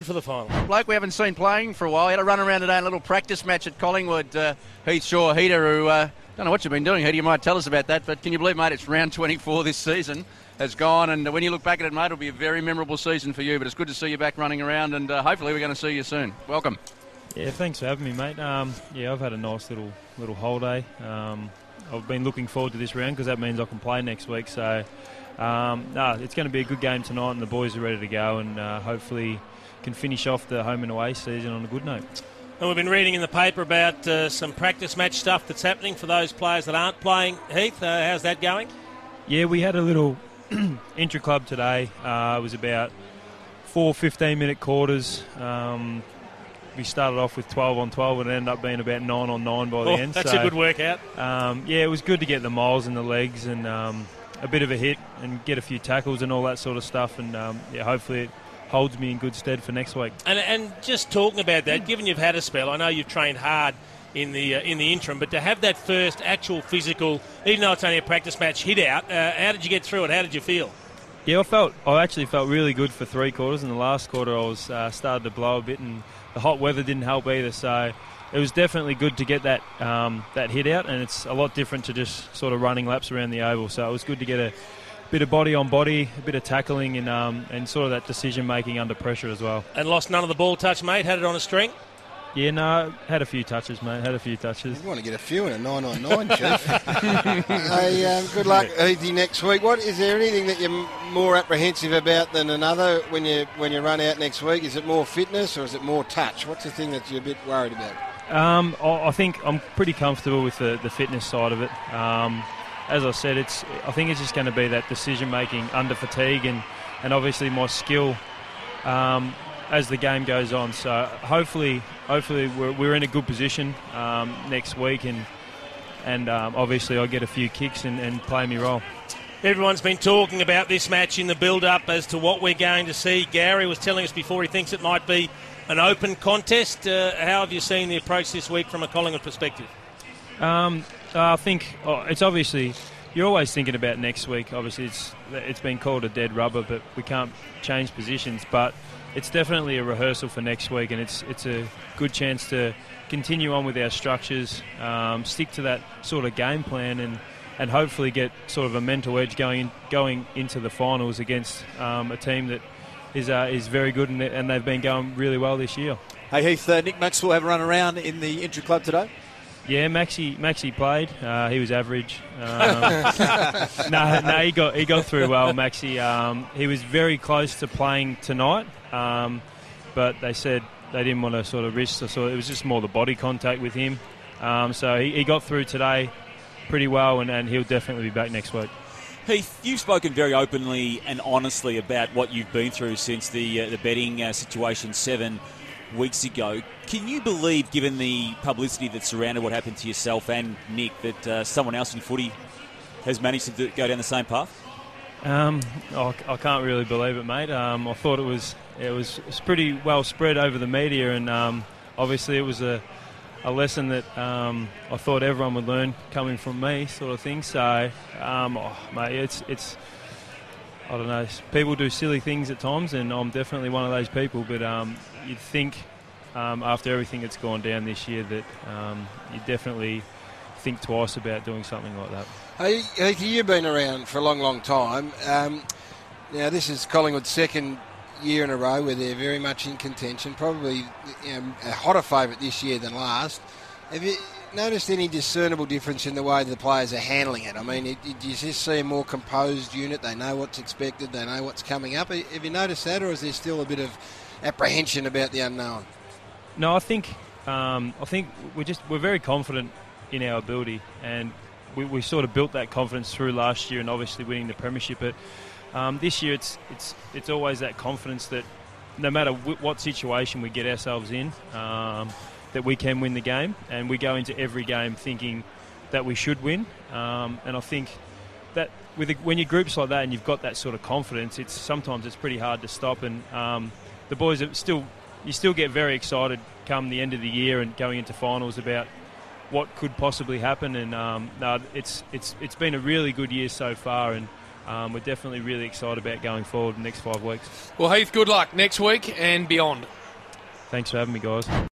for the final. Bloke we haven't seen playing for a while. He had a run around today in a little practice match at Collingwood. Heath Shaw, Heater, who don't know what you've been doing, Heater. You might tell us about that, but can you believe, mate, it's round 24 this season has gone, and when you look back at it, mate, it'll be a very memorable season for you, but it's good to see you back running around, and hopefully we're going to see you soon. Welcome. Yeah, thanks for having me, mate. I've had a nice little holiday. I've been looking forward to this round because that means I can play next week, so it's going to be a good game tonight, and the boys are ready to go, and hopefully can finish off the home and away season on a good note. And we've been reading in the paper about some practice match stuff that's happening for those players that aren't playing. Heath, how's that going? Yeah, we had a little intra-club today. It was about 4 15-minute quarters. We started off with 12 on 12 and it ended up being about 9 on 9 by the end. That's a good workout. It was good to get the miles in the legs and a bit of a hit and get a few tackles and all that sort of stuff. And hopefully it holds me in good stead for next week. And just talking about that, given you've had a spell, I know you've trained hard in the interim, but to have that first actual physical, even though it's only a practice match, hit out, how did you get through it? How did you feel? Yeah, I actually felt really good for 3 quarters. In the last quarter, I was started to blow a bit, and the hot weather didn't help either. So it was definitely good to get that that hit out, and it's a lot different to just sort of running laps around the oval. So it was good to get a bit of body on body, a bit of tackling, and sort of that decision making under pressure as well. And lost none of the ball touch, mate. Had it on a string. Yeah, no, had a few touches, mate. Had a few touches. You want to get a few in a 9 on 9, Chief. Hey, good luck, Heathy, next week. Is there anything that you're more apprehensive about than another when you run out next week? Is it more fitness or is it more touch? What's the thing that you're a bit worried about? I think I'm pretty comfortable with the fitness side of it. As I said, I think it's just going to be that decision making under fatigue and obviously my skill as the game goes on. So hopefully we're in a good position next week, and obviously I get a few kicks and play me role. Everyone's been talking about this match in the build-up as to what we're going to see. Gary was telling us before he thinks it might be an open contest. How have you seen the approach this week from a Collingwood perspective? I think it's obviously you're always thinking about next week. Obviously it's been called a dead rubber, but we can't change positions. But it's definitely a rehearsal for next week, and it's a good chance to continue on with our structures, stick to that sort of game plan, and hopefully get sort of a mental edge going into the finals against a team that is very good, and they've been going really well this year. Hey Heath, Nick Maxwell have a run around in the intra-club today? Yeah, Maxie played. He was average. No, he got through well, Maxie. He was very close to playing tonight, but they said they didn't want to sort of risk. So it was just more the body contact with him. So he got through today pretty well, and he'll definitely be back next week. Heath, you've spoken very openly and honestly about what you've been through since the betting situation 7 weeks ago. Can you believe, given the publicity that surrounded what happened to yourself and Nick, that someone else in footy has managed to go down the same path? I can't really believe it, mate. I thought it was pretty well spread over the media, and obviously it was a lesson that I thought everyone would learn coming from me, sort of thing. So, mate, it's I don't know. People do silly things at times, and I'm definitely one of those people. But you'd think after everything that's gone down this year that you definitely think twice about doing something like that. Hey, you've been around for a long, long time. Now, this is Collingwood's second year in a row where they're very much in contention, probably a hotter favourite this year than last. Have you noticed any discernible difference in the way the players are handling it? I mean, do you just see a more composed unit? They know what's expected, they know what's coming up. Have you noticed that, or is there still a bit of apprehension about the unknown? No, I think we're very confident in our ability, and we sort of built that confidence through last year and obviously winning the premiership. But this year it's always that confidence that no matter what situation we get ourselves in, that we can win the game, and we go into every game thinking that we should win. And I think that when you groups like that and you've got that sort of confidence, sometimes it's pretty hard to stop. And the boys you still get very excited come the end of the year and going into finals about what could possibly happen. And it's been a really good year so far, and we're definitely really excited about going forward the next 5 weeks. Well, Heath, good luck next week and beyond. Thanks for having me, guys.